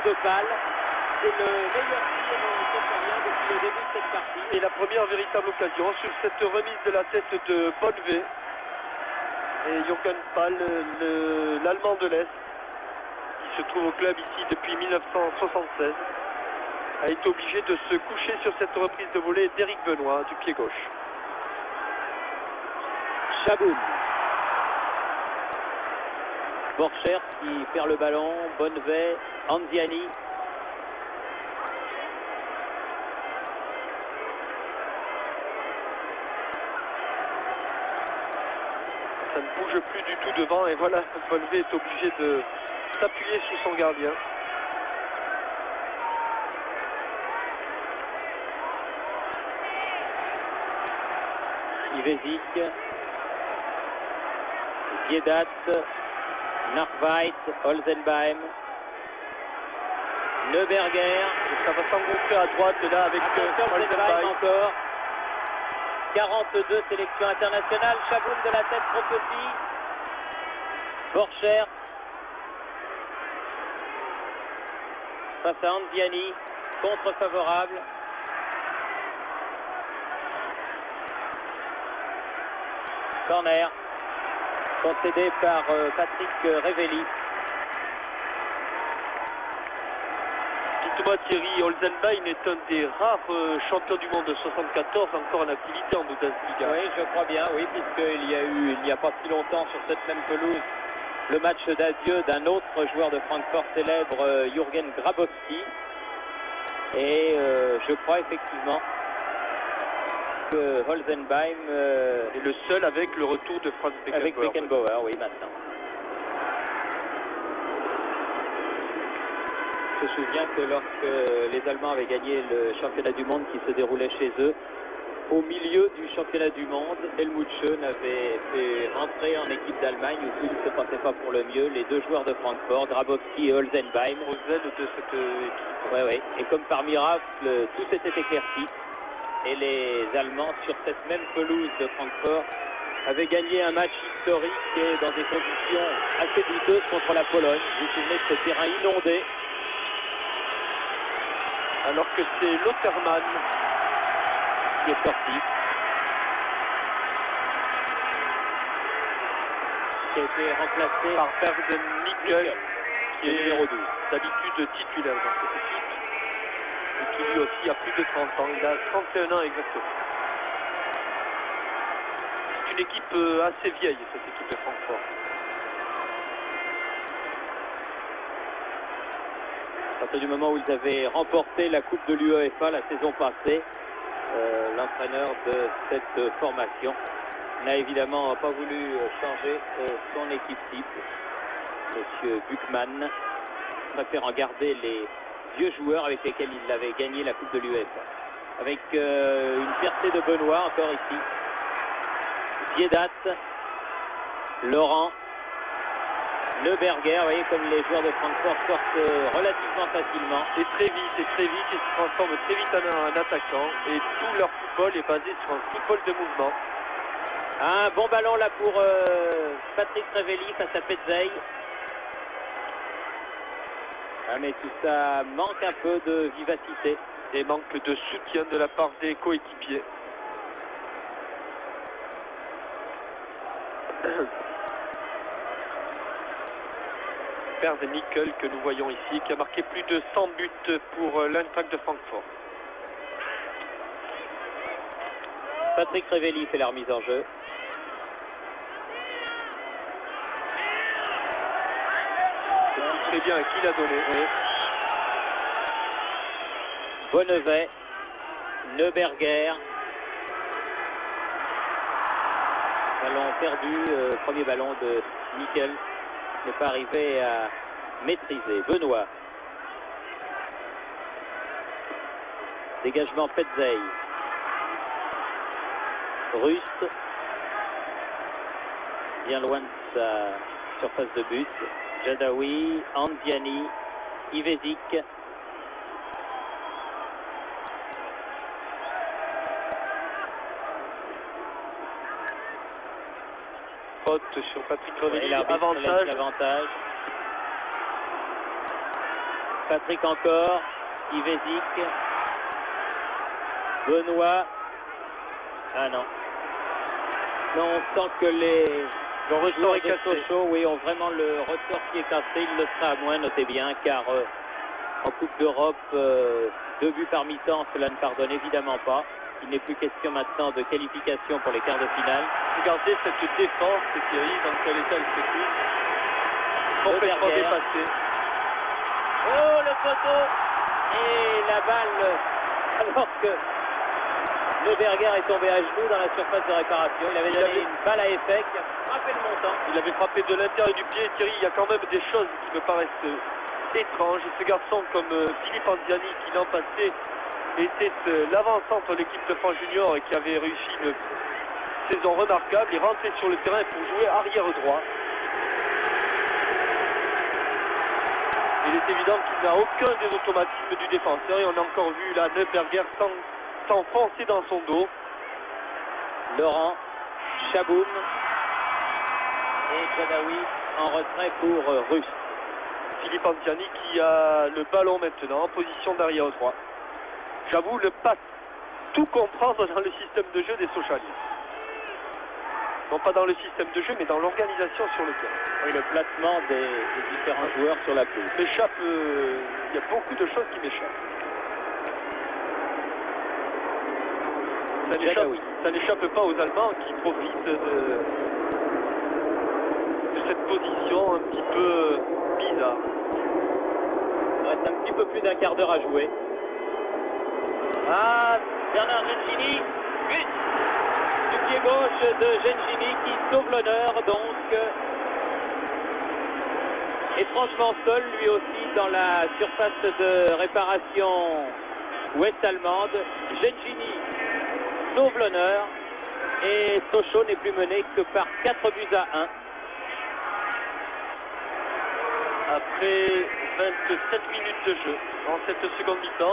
et de Pal. C'est le meilleur tir syrien depuis le début de cette partie. Et la première véritable occasion sur cette remise de la tête de Bonnevet. Et Jürgen Pal, l'Allemand de l'Est, qui se trouve au club ici depuis 1976, a été obligé de se coucher sur cette reprise de volée d'Éric Benoît du pied gauche. Chaboun. Borchert qui perd le ballon, Bonnevet, Anziani. Ça ne bouge plus du tout devant et voilà, Bonnevet est obligé de s'appuyer sous son gardien. Ivesic, Ziedat, Narveit, Olsenbeim, Neuberger. Ça va s'engouffrer à droite là avec Olsenbeim encore. 42 sélections internationales. Chaboun de la tête trop petit. Borchert. Face à Anziani. Contre favorable. Corner. Concédé par Patrick Révelli. Dites-moi Thierry, Olsenbein est un des rares champions du monde de 74 encore en activité en Bundesliga. Oui, je crois bien, oui, puisqu'il y a eu, il n'y a pas si longtemps sur cette même pelouse, le match d'adieu d'un autre joueur de Francfort célèbre, Jürgen Grabowski. Et je crois effectivement que Olsenbein est le seul avec le retour de Franz Beckenbauer. Avec Beckenbauer, oui, maintenant. Je me souviens que lorsque les Allemands avaient gagné le championnat du monde qui se déroulait chez eux, au milieu du championnat du monde, Helmut Schön avait fait rentrer en équipe d'Allemagne où tout ne se passait pas pour le mieux les deux joueurs de Francfort, Grabowski et Olsenbein. Aux ailes de cette équipe. Oui, oui. Et comme par miracle, tout s'était éclairci. Et les Allemands, sur cette même pelouse de Francfort, avaient gagné un match historique et dans des conditions assez douteuses contre la Pologne. Vous vous souvenez de ce terrain inondé. Alors que c'est Lautermann qui est sorti. Qui a été remplacé par Bernd Nickel, qui est numéro 12. D'habitude titulaire dans cette équipe. Et qui lui aussi a plus de 30 ans. Il a 31 ans exactement. C'est une équipe assez vieille, cette équipe de Francfort. À partir du moment où ils avaient remporté la Coupe de l'UEFA la saison passée, l'entraîneur de cette formation n'a évidemment pas voulu changer son équipe type, Monsieur Buchmann, préférant garder les vieux joueurs avec lesquels il avait gagné la Coupe de l'UEFA. Avec une fierté de Benoît encore ici. Ziedat, Laurent, Neuberger, vous voyez comme les joueurs de Francfort sortent relativement facilement. Et très vite, ils se transforment très vite en attaquant. Et tout leur football est basé sur un football de mouvement. Un bon ballon là pour Patrick Révelli face à Petzey. Ah, mais tout ça manque un peu de vivacité. Et manque de soutien de la part des coéquipiers. Bernd Nickel que nous voyons ici, qui a marqué plus de 100 buts pour l'Eintracht de Francfort. Patrick Révelli fait la remise en jeu. C'est très bien à qui l'a donné. Oui. Bonnevet, Neuberger. Ballon perdu, premier ballon de Nickel. N'est pas arrivé à maîtriser. Benoît. Dégagement Petzey. Rust. Bien loin de sa surface de but. Jadaoui, Anziani, Ivesic. Faute sur Patrick Révelli. Avantage. Patrick encore, Ivezic, Benoît. Ah non. Non, on sent que les joueurs de Sochaux, oui, ont vraiment le ressort qui est cassé. Il le sera à moins, notez bien, car en Coupe d'Europe, 2 buts par mi-temps, cela ne pardonne évidemment pas. Il n'est plus question maintenant de qualification pour les quarts de finale. Regardez cette défense, Thierry, dans quel état elle se trouve. Complètement dépassée. Oh, le poteau! Et la balle, alors que Neuberger est tombé à genoux dans la surface de réparation. Il avait donné une balle à effet qui a frappé le montant. Il avait frappé de l'intérieur du pied. Thierry, il y a quand même des choses qui me paraissent étranges. Ce garçon comme Philippe Anziani, qui l'an passé était l'avant-centre de l'équipe de France Junior et qui avait réussi une saison remarquable, il rentrait sur le terrain pour jouer arrière droit. Il est évident qu'il n'a aucun des automatismes du défenseur et on a encore vu là Neuberger s'enfoncer dans son dos. Laurent, Chaboum et Jadaoui en retrait pour Russe. Philippe Anziani qui a le ballon maintenant en position d'arrière droit. J'avoue ne pas tout comprendre dans le système de jeu des Sochaliens. Non pas dans le système de jeu, mais dans l'organisation sur le terrain. Oui, le placement des différents joueurs sur la pelouse. Il y a beaucoup de choses qui m'échappent. Ça n'échappe pas aux Allemands qui profitent de cette position un petit peu bizarre. Il reste un petit peu plus d'un quart d'heure à jouer. Ah, Bernard Gengini, but du pied gauche de Gengini qui sauve l'honneur donc. Et franchement seul lui aussi dans la surface de réparation ouest-allemande. Gengini sauve l'honneur et Sochaux n'est plus mené que par 4 buts à 1. Après 27 minutes de jeu en cette seconde mi-temps.